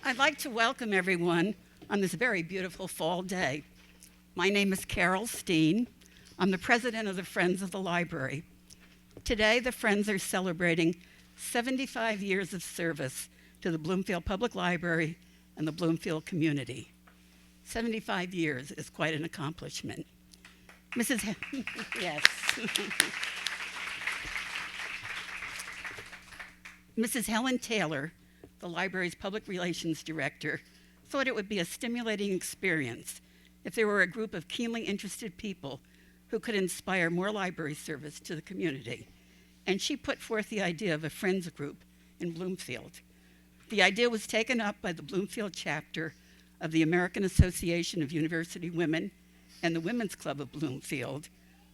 I'd like to welcome everyone on this very beautiful fall day. My name is Steen. I'm the president of the Friends of the Library. Today, the Friends are celebrating 75 years of service to the Bloomfield Public Library and the Bloomfield community. 75 years is quite an accomplishment. Yes. Mrs. Helen Taylor, the library's public relations director, thought it would be a stimulating experience if there were a group of keenly interested people who could inspire more library service to the community. And she put forth the idea of a Friends group in Bloomfield. The idea was taken up by the Bloomfield chapter of the American Association of University Women and the Women's Club of Bloomfield,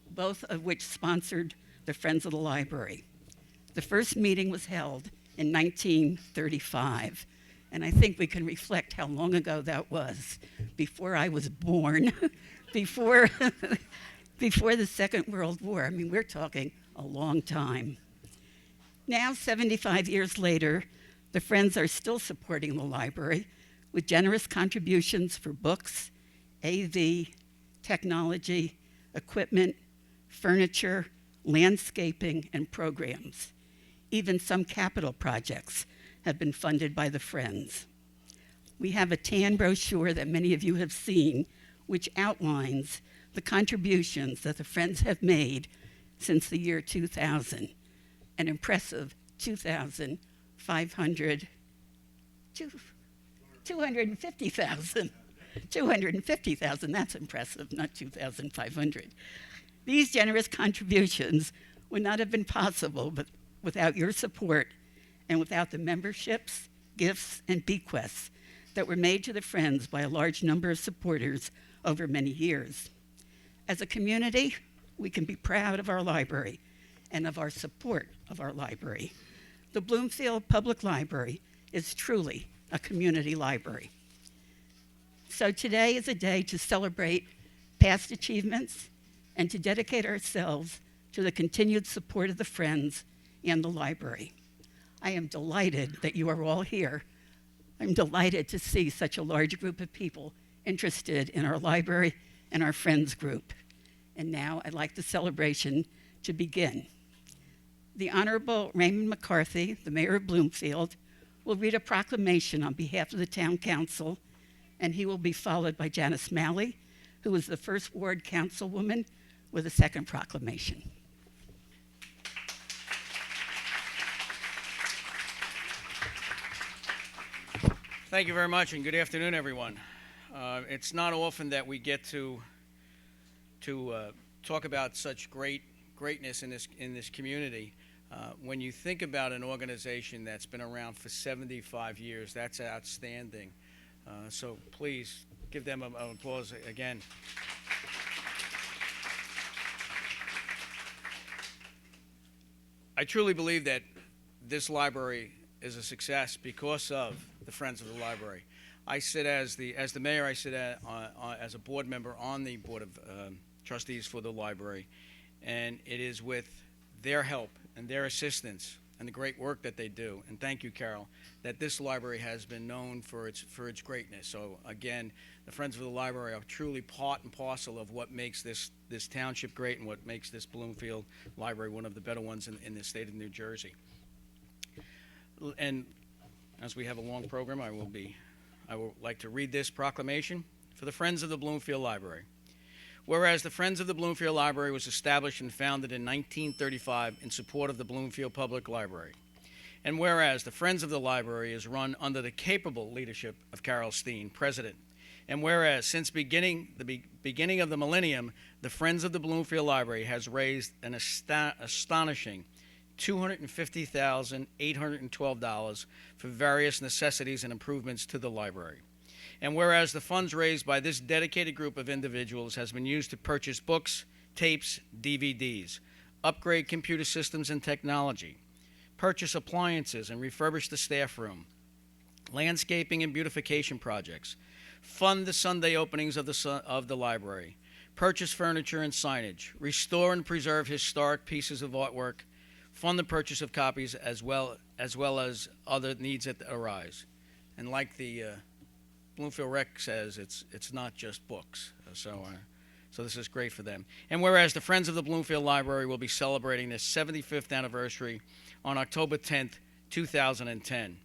both of which sponsored the Friends of the Library. The first meeting was held in 1935, and I think we can reflect how long ago that was, before I was born, before the Second World War. I mean, we're talking a long time. Now, 75 years later, the Friends are still supporting the library with generous contributions for books, AV, technology, equipment, furniture, landscaping, and programs. Even some capital projects have been funded by the Friends. We have a tan brochure that many of you have seen, which outlines the contributions that the Friends have made since the year 2000, an impressive 250,000, that's impressive, not 2,500. These generous contributions would not have been possible without your support and without the memberships, gifts, and bequests that were made to the Friends by a large number of supporters over many years. As a community, we can be proud of our library and of our support of our library. The Bloomfield Public Library is truly a community library. So today is a day to celebrate past achievements and to dedicate ourselves to the continued support of the Friends and the library. I am delighted that you are all here. I'm delighted to see such a large group of people interested in our library and our Friends group. And now I'd like the celebration to begin. The Honorable Raymond McCarthy, the Mayor of Bloomfield, will read a proclamation on behalf of the Town Council, and he will be followed by Janice Maly, who is the first Ward Councilwoman, with a second proclamation. Thank you very much, and good afternoon, everyone. It's not often that we get to talk about such greatness in this community. When you think about an organization that's been around for 75 years, that's outstanding. So please give them an applause again. I truly believe that this library is a success because of the Friends of the Library. I sit as the mayor. I sit as a board member on the board of trustees for the library, and it is with their help and their assistance and the great work that they do, and thank you, Carol, that this library has been known for its greatness. So again, the Friends of the Library are truly part and parcel of what makes this township great and what makes this Bloomfield Library one of the better ones in the state of New Jersey. And as we have a long program, I would like to read this proclamation for the Friends of the Bloomfield Library. Whereas the Friends of the Bloomfield Library was established and founded in 1935 in support of the Bloomfield Public Library. And whereas the Friends of the Library is run under the capable leadership of Steen, President. And whereas since the beginning of the millennium, the Friends of the Bloomfield Library has raised an astonishing $250,812 for various necessities and improvements to the library. And whereas the funds raised by this dedicated group of individuals has been used to purchase books, tapes, DVDs, upgrade computer systems and technology, purchase appliances and refurbish the staff room, landscaping and beautification projects, fund the Sunday openings of the library, purchase furniture and signage, restore and preserve historic pieces of artwork, fund the purchase of copies as well as other needs that arise. And like the Bloomfield Rec says, it's not just books. So this is great for them. And whereas the Friends of the Bloomfield Library will be celebrating their 75th anniversary on October 10th, 2010.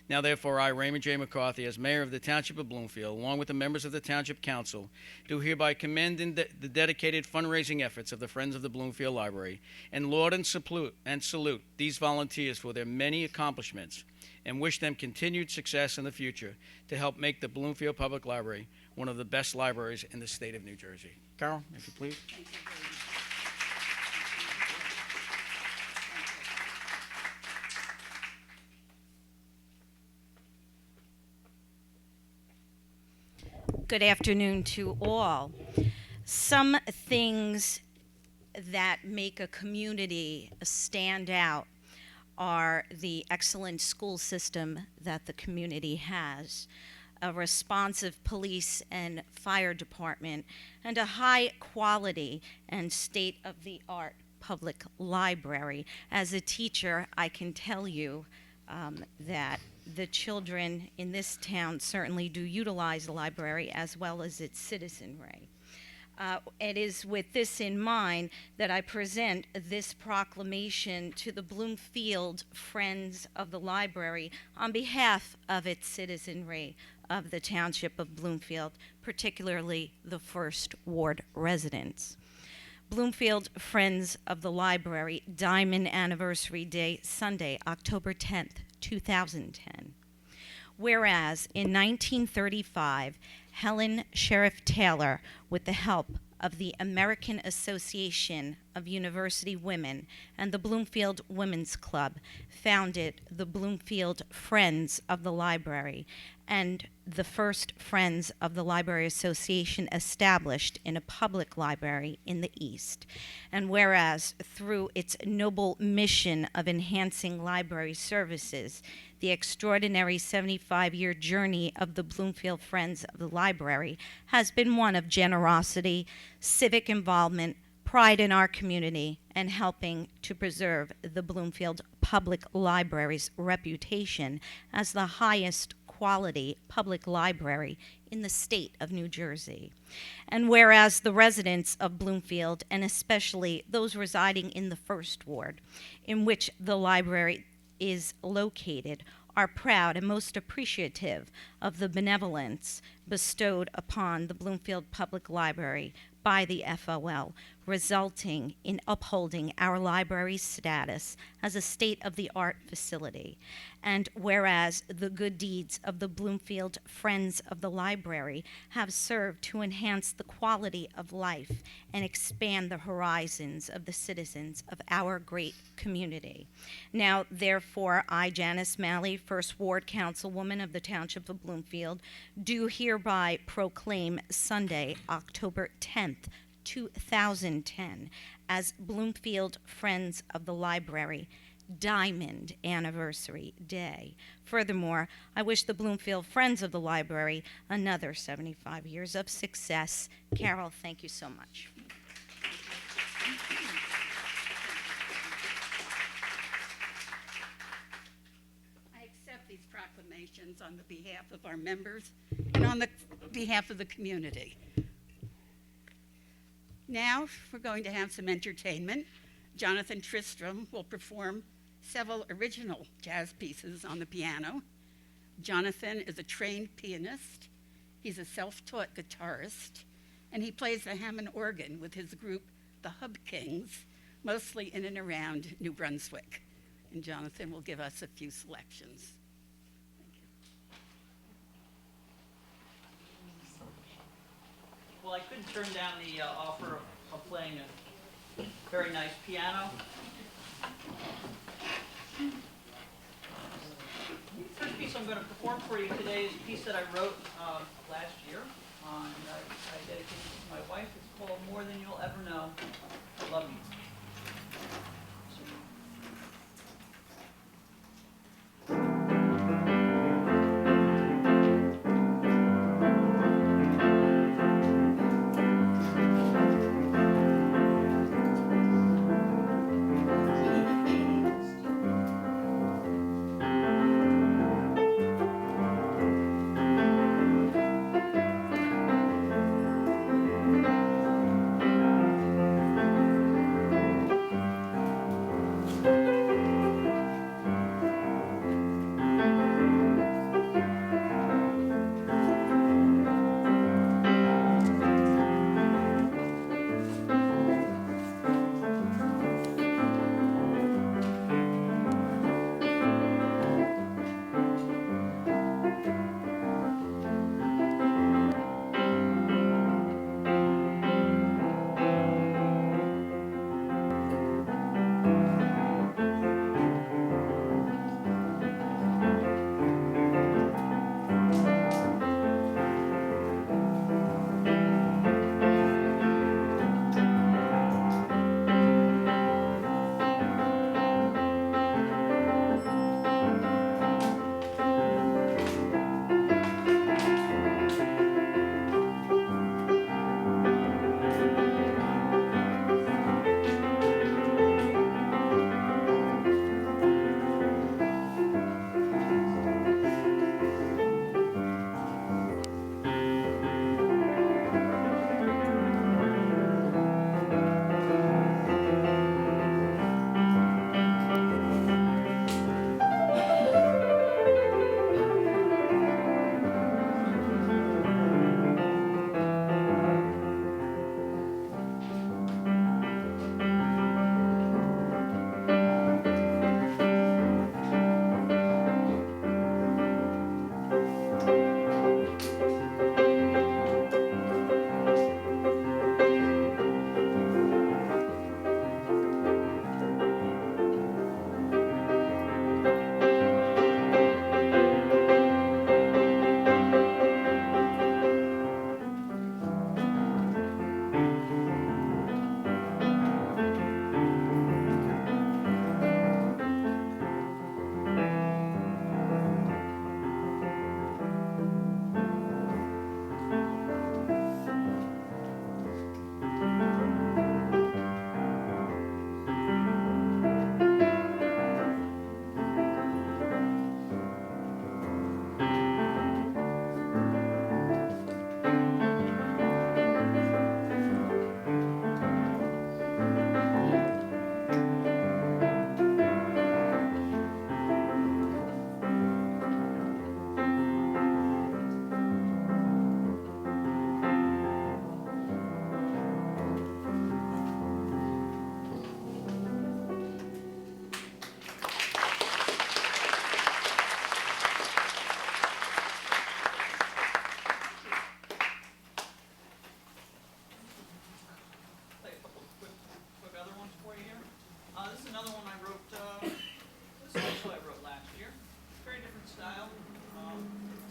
Now, therefore, I, Raymond J. McCarthy, as mayor of the Township of Bloomfield, along with the members of the Township Council, do hereby commend the dedicated fundraising efforts of the Friends of the Bloomfield Library and laud and salute these volunteers for their many accomplishments and wish them continued success in the future to help make the Bloomfield Public Library one of the best libraries in the state of New Jersey. Carol, if you please. Thank you very much. Good afternoon to all. Some things that make a community stand out are the excellent school system that the community has, a responsive police and fire department, and a high quality and state-of-the-art public library. As a teacher, I can tell you that the children in this town certainly do utilize the library as well as its citizenry. It is with this in mind that I present this proclamation to the Bloomfield Friends of the Library on behalf of its citizenry of the Township of Bloomfield, particularly the First Ward residents. Bloomfield Friends of the Library, Diamond Anniversary Day, Sunday, October 10th, 2010. Whereas in 1935, Helen Sheriff Taylor, with the help of the American Association of University Women and the Bloomfield Women's Club, founded the Bloomfield Friends of the Library, and the first Friends of the Library Association established in a public library in the East. And whereas through its noble mission of enhancing library services, the extraordinary 75-year journey of the Bloomfield Friends of the Library has been one of generosity, civic involvement, pride in our community, and helping to preserve the Bloomfield Public Library's reputation as the highest quality public library in the state of New Jersey. And whereas the residents of Bloomfield, and especially those residing in the First Ward, in which the library is located, are proud and most appreciative of the benevolence bestowed upon the Bloomfield Public Library by the FOL, resulting in upholding our library's status as a state-of-the-art facility. And whereas the good deeds of the Bloomfield Friends of the Library have served to enhance the quality of life and expand the horizons of the citizens of our great community. Now, therefore, I, Janice Maly, First Ward Councilwoman of the Township of Bloomfield, do hereby proclaim Sunday, October 10th, 2010, as Bloomfield Friends of the Library Diamond Anniversary Day. Furthermore, I wish the Bloomfield Friends of the Library another 75 years of success. Carol, thank you so much. I accept these proclamations on the behalf of our members and on the behalf of the community. Now we're going to have some entertainment. Jonathan Tristram will perform several original jazz pieces on the piano. Jonathan is a trained pianist. He's a self-taught guitarist, and he plays the Hammond organ with his group, the Hub Kings, mostly in and around New Brunswick. And Jonathan will give us a few selections. Thank you. Well, I couldn't turn down the offer of playing a very nice piano. The first piece I'm going to perform for you today is a piece that I wrote last year, and I dedicated it to my wife. It's called More Than You'll Ever Know. I love you.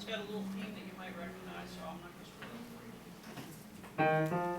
got a little theme that you might recognize, so I'm not going to spoil it for you.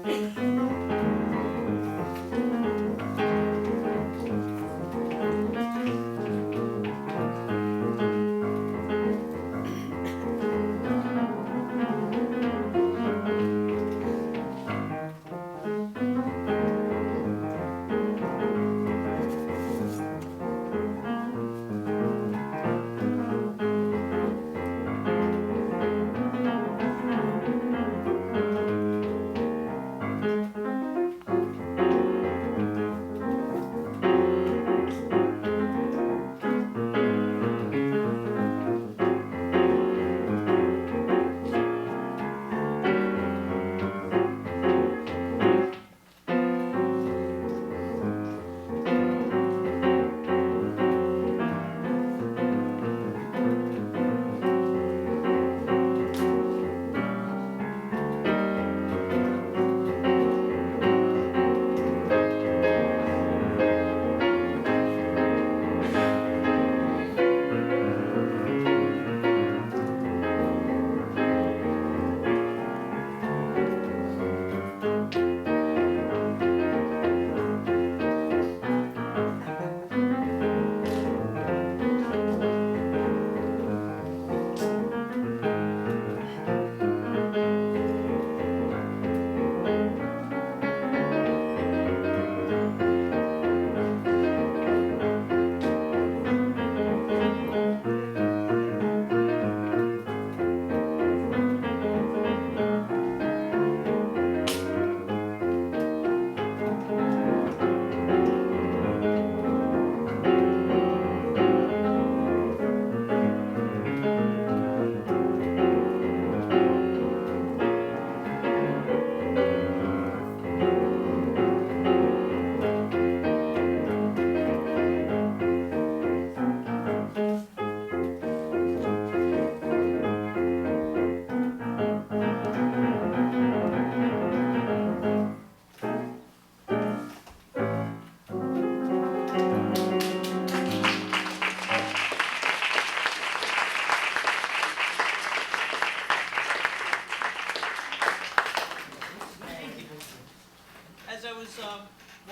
As I was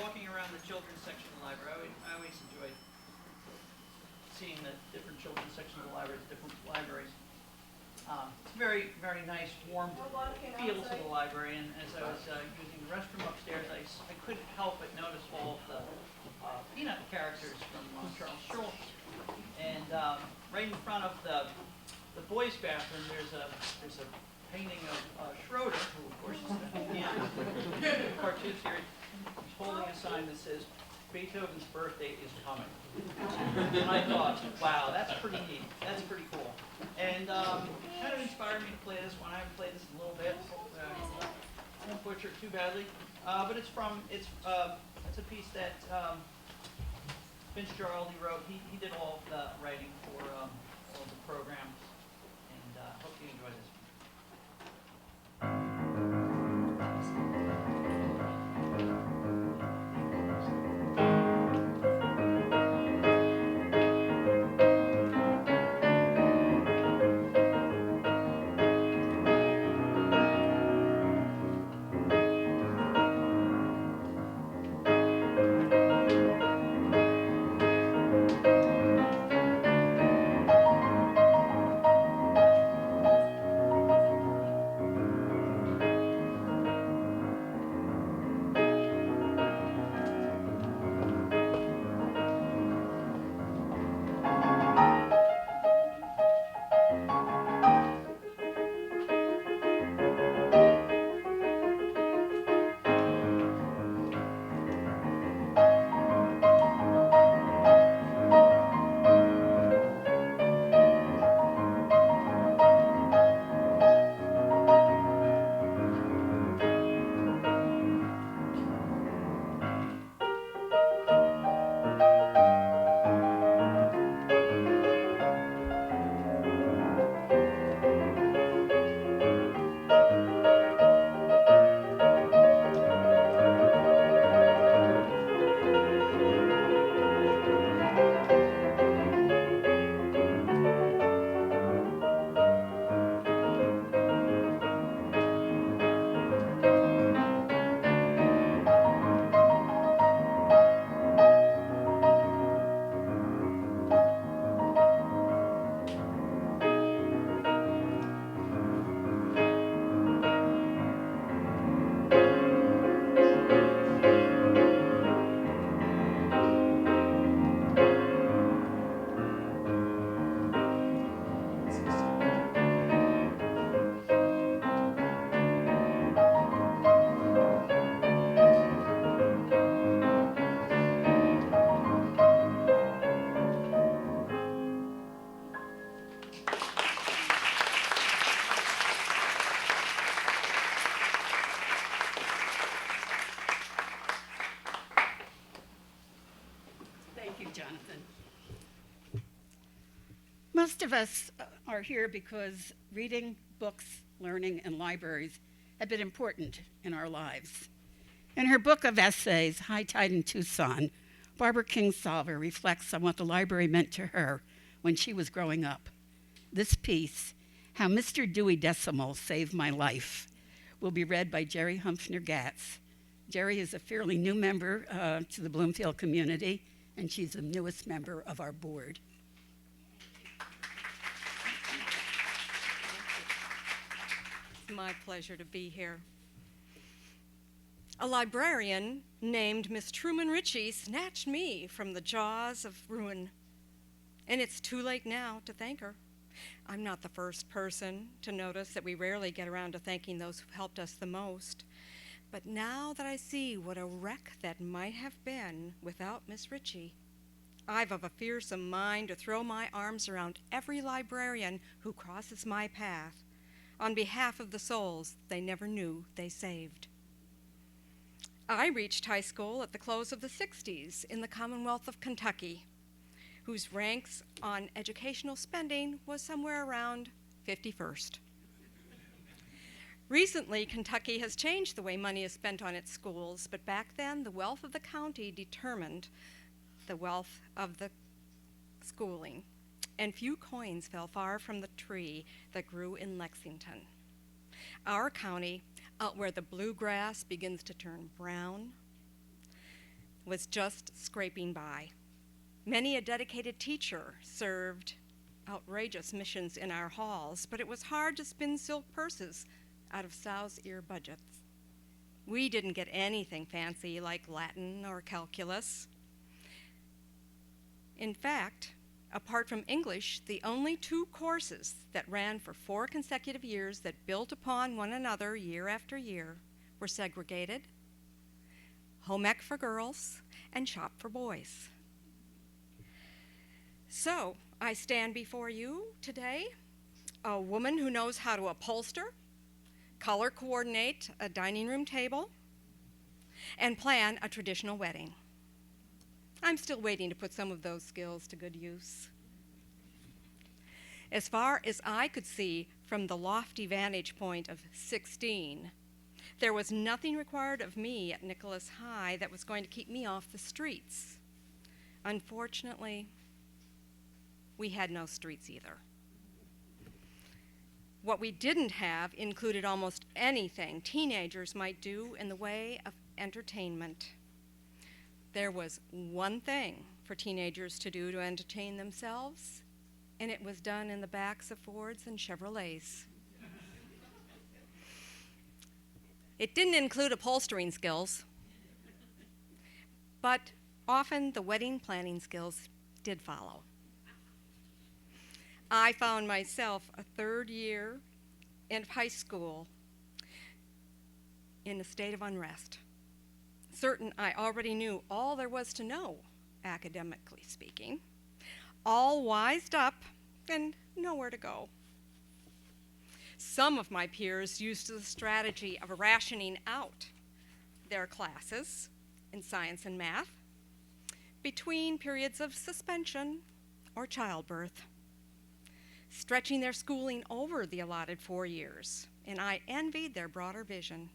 walking around the children's section of the library, I always enjoy seeing the different children's sections of the libraries, different libraries. It's very, very nice, warm feel to the library, and as I was using the restroom upstairs, I couldn't help but notice all of the Peanut characters from Charles Schulz. And right in front of the boys' bathroom, there's a painting of Schroeder, who of course is the pianist in the cartoon series. He's holding a sign that says, "Beethoven's birthday is coming." And I thought, wow, that's pretty neat. That's pretty cool. And kind of inspired me to play this one. I haven't played this in a little bit. I won't butcher it too badly. But it's a piece that Fitzgerald wrote. He did all of the writing for all the programs. And hope you enjoy this. Most of us are here because reading, books, learning, and libraries have been important in our lives. In her book of essays, High Tide in Tucson, Barbara Kingsolver reflects on what the library meant to her when she was growing up. This piece, How Mr. Dewey Decimal Saved My Life, will be read by Jerry Humphrey-Gatz. Jerry is a fairly new member to the Bloomfield community, and she's the newest member of our board. It's my pleasure to be here. A librarian named Miss Truman Ritchie snatched me from the jaws of ruin, and it's too late now to thank her. I'm not the first person to notice that we rarely get around to thanking those who've helped us the most. But now that I see what a wreck that might have been without Miss Ritchie, I've of a fearsome mind to throw my arms around every librarian who crosses my path on behalf of the souls they never knew they saved. I reached high school at the close of the 60s in the Commonwealth of Kentucky, whose ranks on educational spending was somewhere around 51st. Recently, Kentucky has changed the way money is spent on its schools, but back then, the wealth of the county determined the wealth of the schooling, and few coins fell far from the tree that grew in Lexington. Our county, out where the bluegrass begins to turn brown, was just scraping by. Many a dedicated teacher served outrageous missions in our halls, but it was hard to spin silk purses out of sow's ear budgets. We didn't get anything fancy like Latin or calculus. In fact, apart from English, the only two courses that ran for 4 consecutive years that built upon one another year after year were segregated: home ec for girls and shop for boys. So I stand before you today, a woman who knows how to upholster, color coordinate a dining room table, and plan a traditional wedding. I'm still waiting to put some of those skills to good use. As far as I could see from the lofty vantage point of 16, there was nothing required of me at Nicholas High that was going to keep me off the streets. Unfortunately, we had no streets either. What we didn't have included almost anything teenagers might do in the way of entertainment. There was one thing for teenagers to do to entertain themselves, and it was done in the backs of Fords and Chevrolets. It didn't include upholstering skills, but often the wedding planning skills did follow. I found myself a third year in high school in a state of unrest. Certain I already knew all there was to know, academically speaking, all wised up and nowhere to go. Some of my peers used the strategy of rationing out their classes in science and math between periods of suspension or childbirth, stretching their schooling over the allotted 4 years, and I envied their broader vision.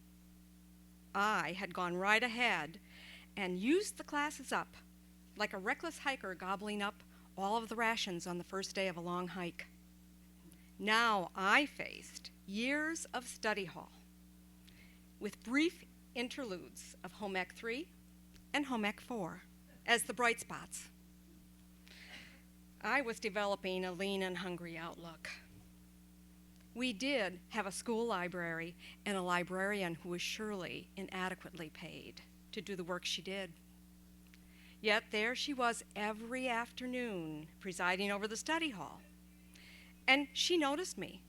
I had gone right ahead and used the classes up like a reckless hiker gobbling up all of the rations on the first day of a long hike. Now I faced years of study hall with brief interludes of Home Ec 3 and Home Ec 4 as the bright spots. I was developing a lean and hungry outlook. We did have a school library and a librarian who was surely inadequately paid to do the work she did. Yet there she was every afternoon presiding over the study hall. And she noticed me.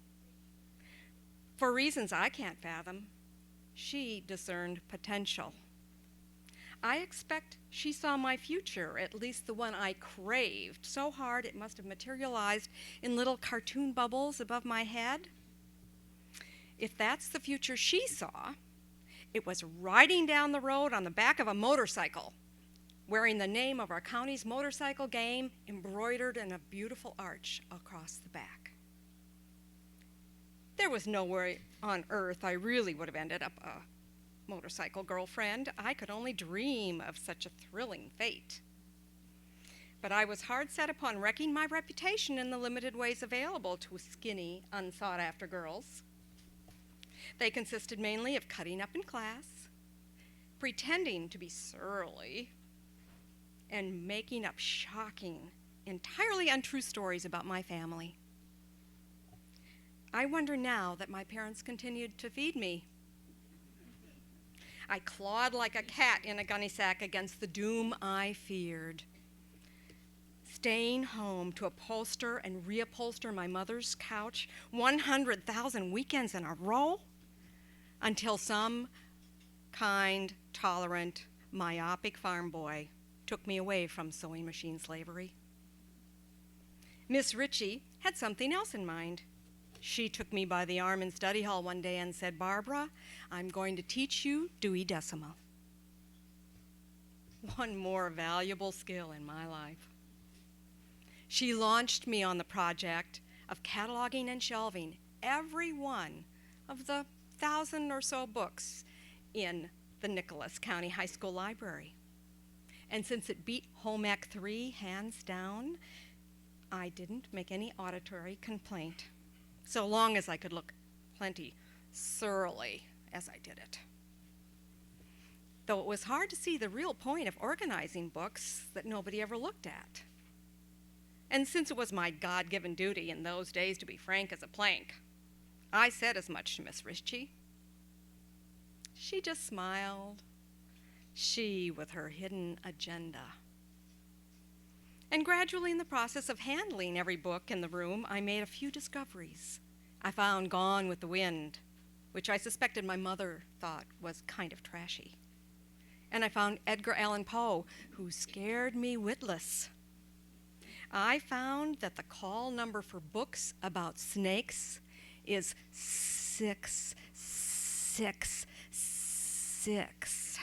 For reasons I can't fathom, she discerned potential. I expect she saw my future, at least the one I craved, so hard it must have materialized in little cartoon bubbles above my head. If that's the future she saw, it was riding down the road on the back of a motorcycle, wearing the name of our county's motorcycle game embroidered in a beautiful arch across the back. There was nowhere on earth I really would have ended up a motorcycle girlfriend. I could only dream of such a thrilling fate. But I was hard set upon wrecking my reputation in the limited ways available to skinny, unsought-after girls. They consisted mainly of cutting up in class, pretending to be surly, and making up shocking, entirely untrue stories about my family. I wonder now that my parents continued to feed me. I clawed like a cat in a gunny sack against the doom I feared, staying home to upholster and reupholster my mother's couch 100,000 weekends in a row until some kind, tolerant, myopic farm boy took me away from sewing machine slavery. Miss Ritchie had something else in mind. She took me by the arm in study hall one day and said, "Barbara, I'm going to teach you Dewey Decimal." One more valuable skill in my life. She launched me on the project of cataloging and shelving every one of the 1,000 or so books in the Nicholas County High School Library. And since it beat Home Ec 3 hands down, I didn't make any auditory complaint, so long as I could look plenty surly as I did it. Though it was hard to see the real point of organizing books that nobody ever looked at. And since it was my God-given duty in those days to be frank as a plank, I said as much to Miss Ritchie. She just smiled, she with her hidden agenda. And gradually, in the process of handling every book in the room, I made a few discoveries. I found Gone with the Wind, which I suspected my mother thought was kind of trashy. And I found Edgar Allan Poe, who scared me witless. I found that the call number for books about snakes is 666.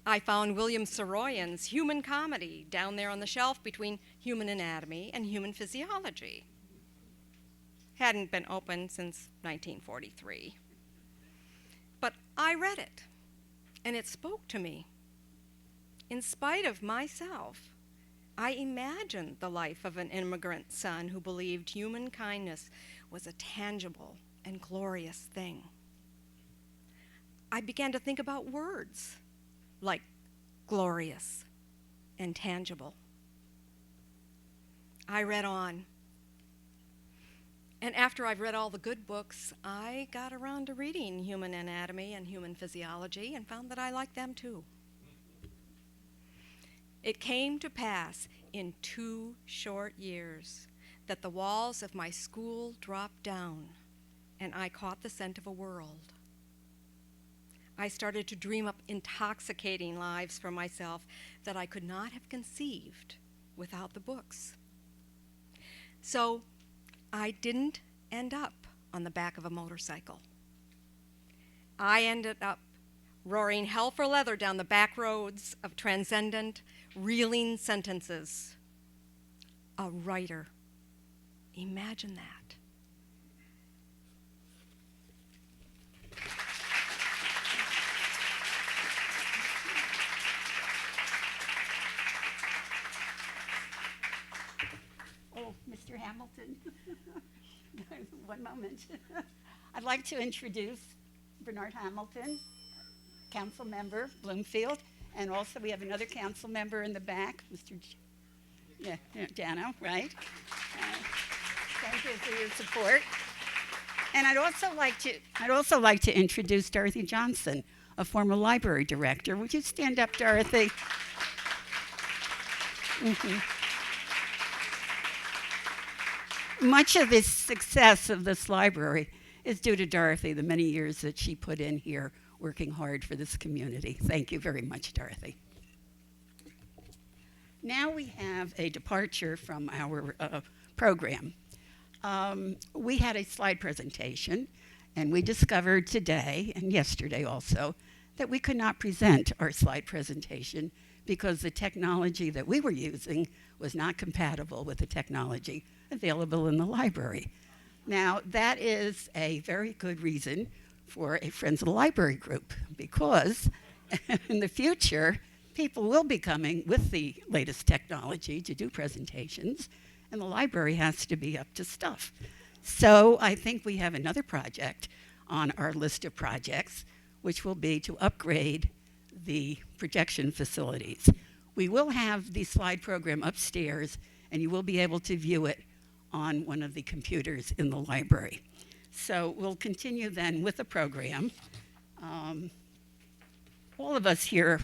I found William Saroyan's Human Comedy down there on the shelf between Human Anatomy and Human Physiology. Hadn't been opened since 1943. But I read it, and it spoke to me. In spite of myself, I imagined the life of an immigrant son who believed human kindness was a tangible and glorious thing. I began to think about words like glorious and tangible. I read on. And after I've read all the good books, I got around to reading Human Anatomy and Human Physiology and found that I liked them too. It came to pass in 2 short years that the walls of my school dropped down and I caught the scent of a world. I started to dream up intoxicating lives for myself that I could not have conceived without the books. So I didn't end up on the back of a motorcycle. I ended up roaring hell for leather down the back roads of transcendent, reeling sentences. A writer. Imagine that. Oh, Mr. Hamilton. One moment. I'd like to introduce Bernard Hamilton, council member, Bloomfield, and also we have another council member in the back, Mr. Dano, right? Thank you for your support. And I'd also like to introduce Dorothy Johnson, a former library director. Would you stand up, Dorothy? Mm-hmm. Much of the success of this library is due to Dorothy, the many years that she put in here working hard for this community. Thank you very much, Dorothy. Now we have a departure from our program. We had a slide presentation, and we discovered today, and yesterday also, that we could not present our slide presentation because the technology that we were using was not compatible with the technology available in the library. Now, that is a very good reason for a Friends of the Library group, because in the future, people will be coming with the latest technology to do presentations, and the library has to be up to stuff. So I think we have another project on our list of projects, which will be to upgrade the projection facilities. We will have the slide program upstairs, and you will be able to view it on one of the computers in the library. So we'll continue then with the program. All of us here,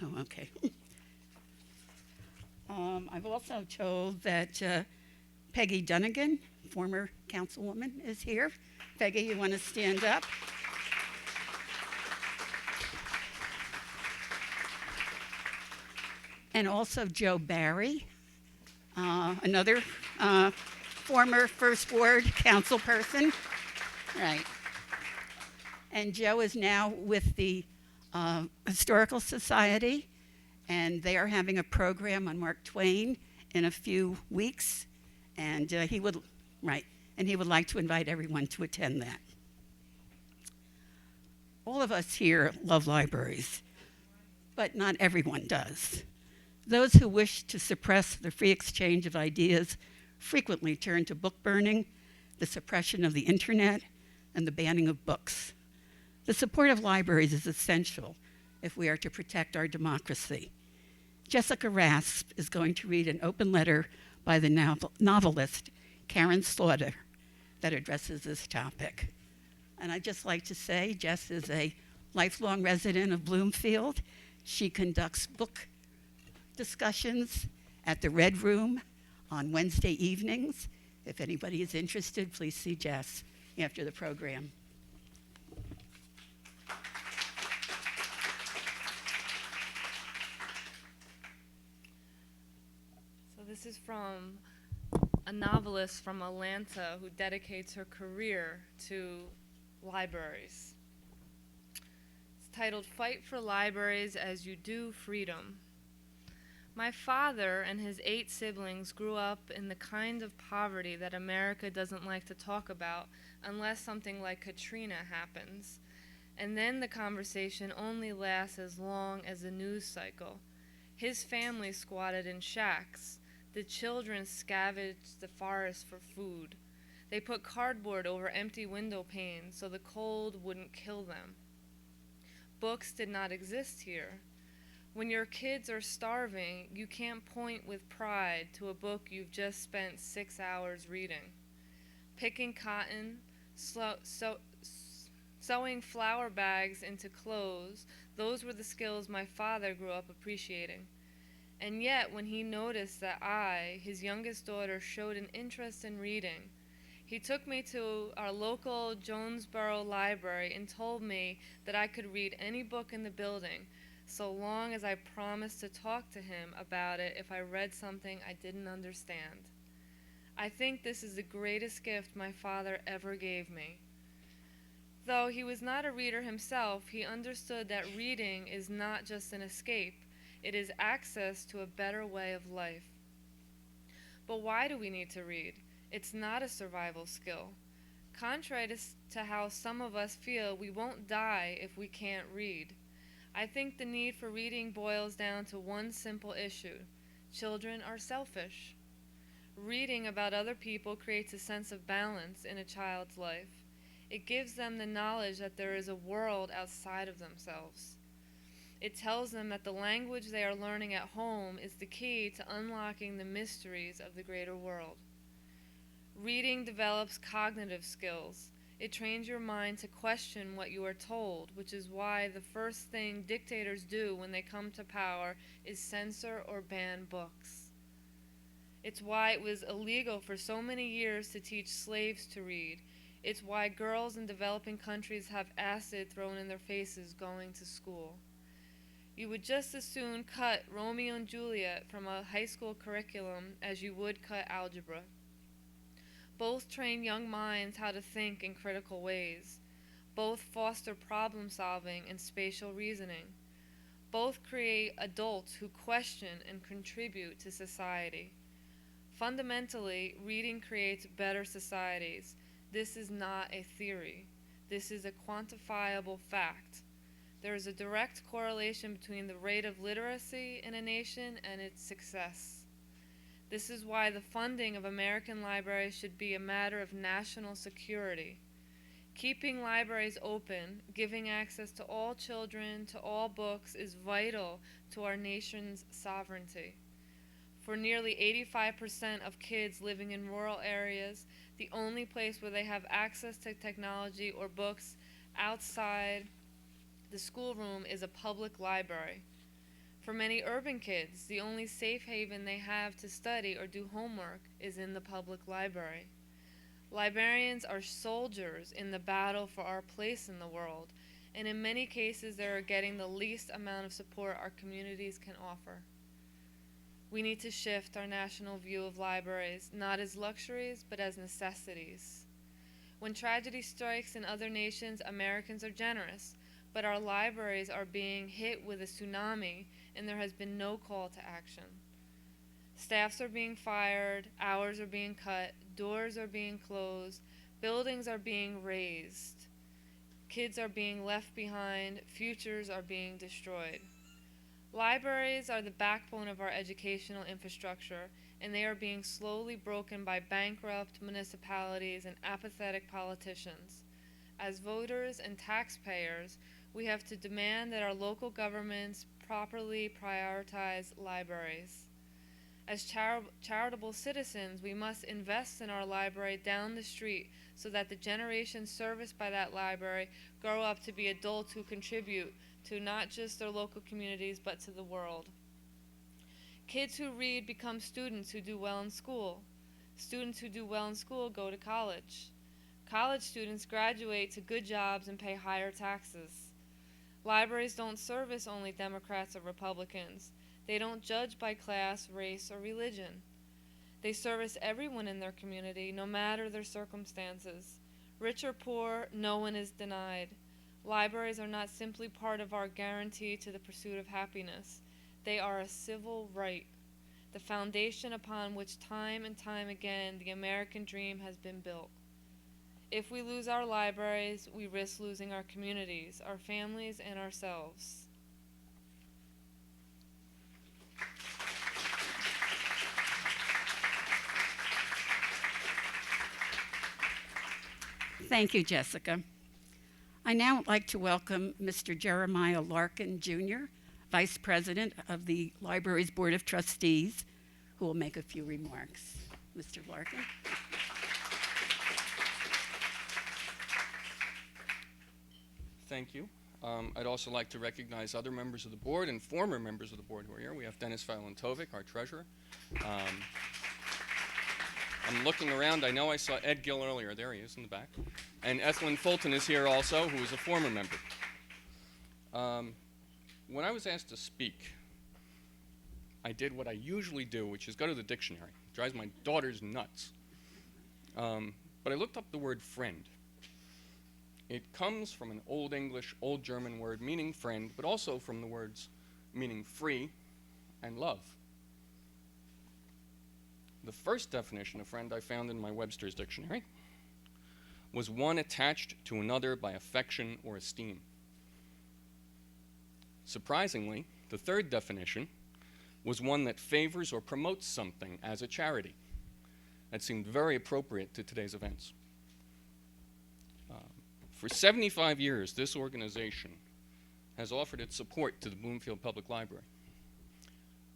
oh, okay. I've also told that Peggy Dunnigan, former councilwoman, is here. Peggy, you want to stand up? And also Joe Barry, another former First Ward council person. Right. And Joe is now with the Historical Society, and they are having a program on Mark Twain in a few weeks, and he would like to invite everyone to attend that. All of us here love libraries, but not everyone does. Those who wish to suppress the free exchange of ideas frequently turn to book burning, the suppression of the internet, and the banning of books. The support of libraries is essential if we are to protect our democracy. Jessica Rasp is going to read an open letter by the novelist Karin that addresses this topic. And I'd just like to say, Jess is a lifelong resident of Bloomfield. She conducts book discussions at the Red Room on Wednesday evenings. If anybody is interested, please see Jess after the program. So this is from a novelist from Atlanta who dedicates her career to libraries. It's titled "Fight for Libraries as You Do Freedom." My father and his 8 siblings grew up in the kind of poverty that America doesn't like to talk about unless something like Katrina happens. And then the conversation only lasts as long as the news cycle. His family squatted in shacks. The children scavenged the forest for food. They put cardboard over empty window panes so the cold wouldn't kill them. Books did not exist here. When your kids are starving, you can't point with pride to a book you've just spent 6 hours reading. Picking cotton, sewing flour bags into clothes, those were the skills my father grew up appreciating. And yet, when he noticed that I, his youngest daughter, showed an interest in reading, he took me to our local Jonesboro library and told me that I could read any book in the building, so long as I promised to talk to him about it if I read something I didn't understand. I think this is the greatest gift my father ever gave me. Though he was not a reader himself, he understood that reading is not just an escape, it is access to a better way of life. But why do we need to read? It's not a survival skill. Contrary to how some of us feel, we won't die if we can't read. I think the need for reading boils down to one simple issue. Children are selfish. Reading about other people creates a sense of balance in a child's life. It gives them the knowledge that there is a world outside of themselves. It tells them that the language they are learning at home is the key to unlocking the mysteries of the greater world. Reading develops cognitive skills. It trains your mind to question what you are told, which is why the first thing dictators do when they come to power is censor or ban books. It's why it was illegal for so many years to teach slaves to read. It's why girls in developing countries have acid thrown in their faces going to school. You would just as soon cut Romeo and Juliet from a high school curriculum as you would cut algebra. Both train young minds how to think in critical ways. Both foster problem solving and spatial reasoning. Both create adults who question and contribute to society. Fundamentally, reading creates better societies. This is not a theory. This is a quantifiable fact. There is a direct correlation between the rate of literacy in a nation and its success. This is why the funding of American libraries should be a matter of national security. Keeping libraries open, giving access to all children, to all books, is vital to our nation's sovereignty. For nearly 85% of kids living in rural areas, the only place where they have access to technology or books outside the schoolroom is a public library. For many urban kids, the only safe haven they have to study or do homework is in the public library. Librarians are soldiers in the battle for our place in the world, and in many cases they are getting the least amount of support our communities can offer. We need to shift our national view of libraries, not as luxuries, but as necessities. When tragedy strikes in other nations, Americans are generous, but our libraries are being hit with a tsunami, and there has been no call to action. Staffs are being fired, hours are being cut, doors are being closed, buildings are being razed, kids are being left behind, futures are being destroyed. Libraries are the backbone of our educational infrastructure, and they are being slowly broken by bankrupt municipalities and apathetic politicians. As voters and taxpayers, we have to demand that our local governments properly prioritize libraries. As charitable citizens, we must invest in our library down the street so that the generations serviced by that library grow up to be adults who contribute to not just their local communities, but to the world. Kids who read become students who do well in school. Students who do well in school go to college. College students graduate to good jobs and pay higher taxes. Libraries don't service only Democrats or Republicans. They don't judge by class, race, or religion. They service everyone in their community, no matter their circumstances. Rich or poor, no one is denied. Libraries are not simply part of our guarantee to the pursuit of happiness. They are a civil right, the foundation upon which time and time again the American dream has been built. If we lose our libraries, we risk losing our communities, our families, and ourselves. Thank you, Jessica. I now would like to welcome Mr. Jeremiah Larkin, Jr., Vice President of the Library's Board of Trustees, who will make a few remarks. Mr. Larkin. Thank you. I'd also like to recognize other members of the board and former members of the board who are here. We have Dennis Valentovic, our treasurer. I'm looking around. I know I saw Ed Gill earlier. There he is in the back. And Ethelyn Fulton is here also, who is a former member. When I was asked to speak, I did what I usually do, which is go to the dictionary. It drives my daughters nuts. But I looked up the word friend. It comes from an Old English, Old German word meaning friend, but also from the words meaning free and love. The first definition of friend I found in my Webster's dictionary was one attached to another by affection or esteem. Surprisingly, the third definition was one that favors or promotes something as a charity. That seemed very appropriate to today's events. For 75 years, this organization has offered its support to the Bloomfield Public Library.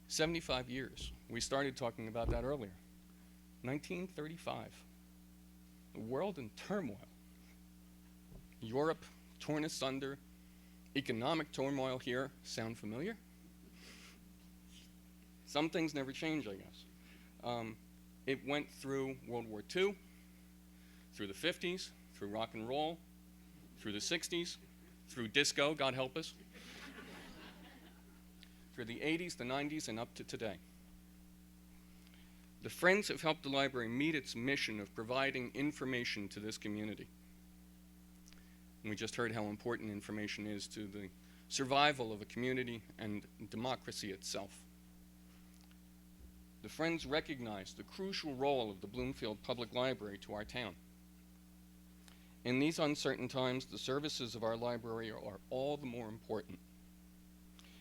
75 years. We started talking about that earlier. 1935. The world in turmoil. Europe torn asunder. Economic turmoil here. Sound familiar? Some things never change, I guess. It went through World War II, through the 50s, through rock and roll, through the 60s, through disco, God help us, through the 80s, the 90s, and up to today. The Friends have helped the library meet its mission of providing information to this community. And we just heard how important information is to the survival of a community and democracy itself. The Friends recognize the crucial role of the Bloomfield Public Library to our town. In these uncertain times, the services of our library are all the more important.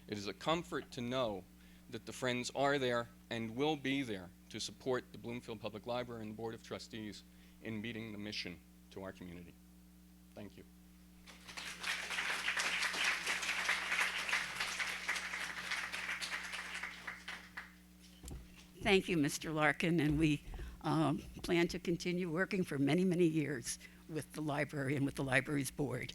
It is a comfort to know that the Friends are there and will be there to support the Bloomfield Public Library and the Board of Trustees in meeting the mission to our community. Thank you. Thank you, Mr. Larkin, and we plan to continue working for many, many years with the library and with the library's board.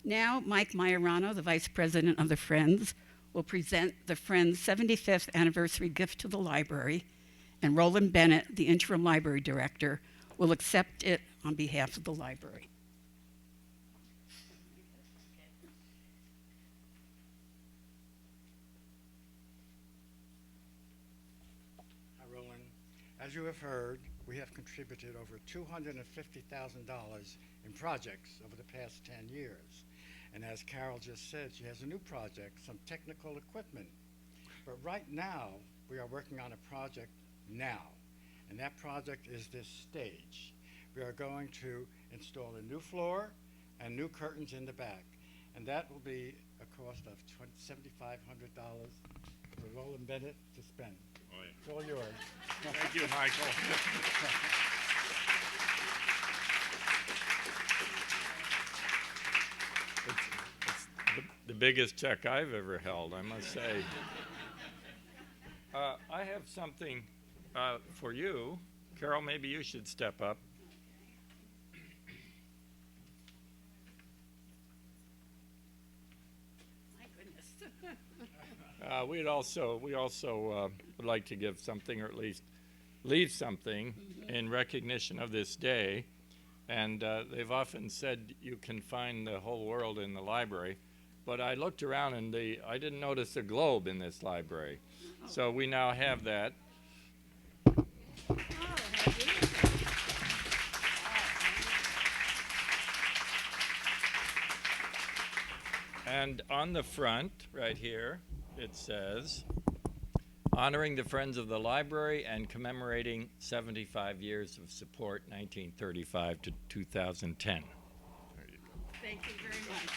Now, Mike Maiorano, the Vice President of the Friends, will present the Friends' 75th anniversary gift to the library, and Roland Bennett, the Interim Library Director, will accept it on behalf of the library. Roland, as you have heard, we have contributed over $250,000 in projects over the past 10 years. And as Carol just said, she has a new project, some technical equipment. But right now, we are working on a project now. And that project is this stage. We are going to install a new floor and new curtains in the back. And that will be a cost of $7,500 for Roland Bennett to spend. Oh, yeah. It's all yours. Thank you, Michael. It's the biggest check I've ever held, I must say. I have something for you. Carol, maybe you should step up. My goodness. We also would like to give something, or at least leave something in recognition of this day. And they've often said you can find the whole world in the library. But I looked around and I didn't notice a globe in this library. So we now have that. And on the front, right here, it says, honoring the Friends of the Library and commemorating 75 years of support, 1935 to 2010. There you go. Thank you very much.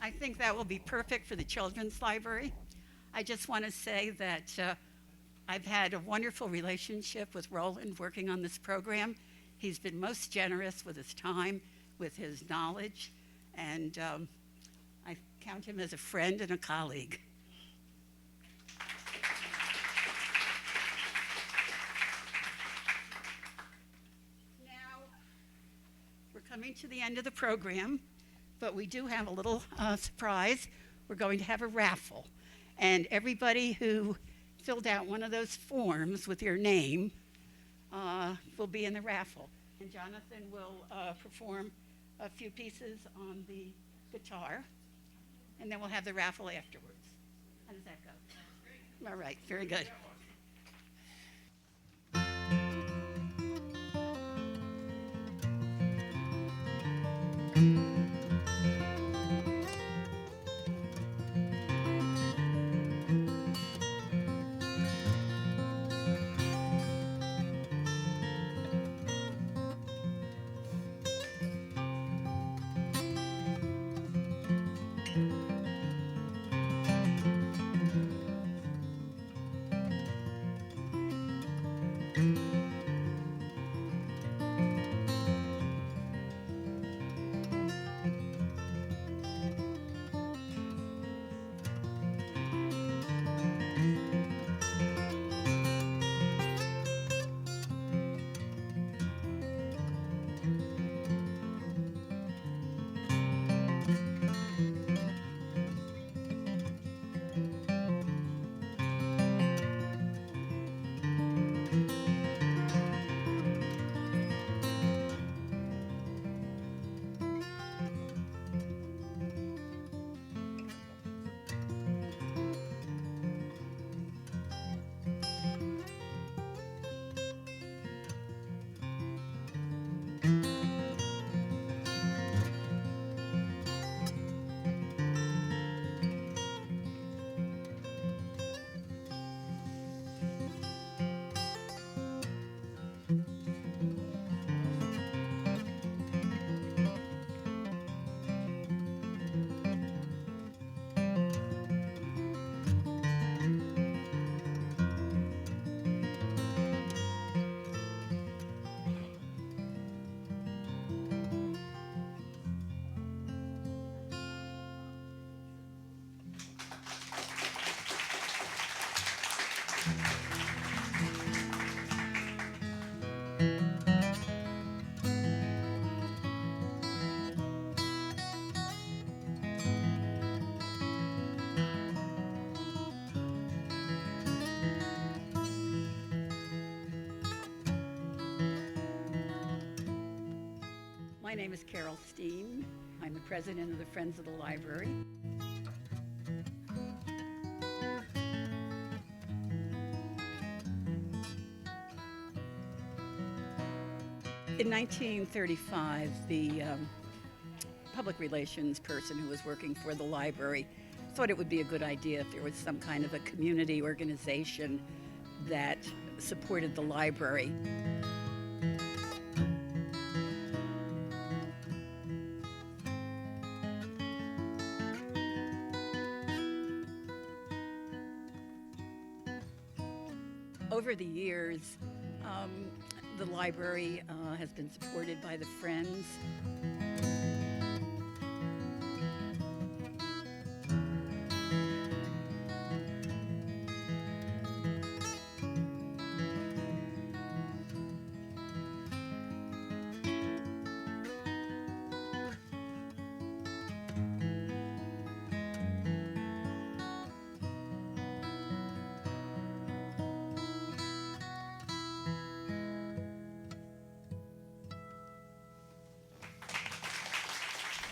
I think that will be perfect for the Children's Library. I just want to say that I've had a wonderful relationship with Roland working on this program. He's been most generous with his time, with his knowledge, and I count him as a friend and a colleague. Now, we're coming to the end of the program, but we do have a little surprise. We're going to have a raffle, and everybody who filled out one of those forms with your name will be in the raffle. And Jonathan will perform a few pieces on the guitar, and then we'll have the raffle afterwards. How does that go? All right, very good. My name is Carol Steen. I'm the president of the Friends of the Library. In 1935, the public relations person who was working for the library thought it would be a good idea if there was some kind of a community organization that supported the library. Over the years, the library has been supported by the Friends.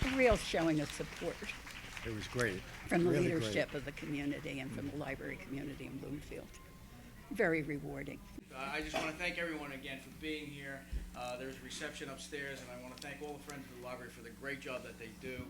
A real showing of support It was great. from the Really great. leadership of the community and from the library community in Bloomfield. Very rewarding. I just want to thank everyone again for being here. There's reception upstairs, and I want to thank all the Friends of the Library for the great job that they do.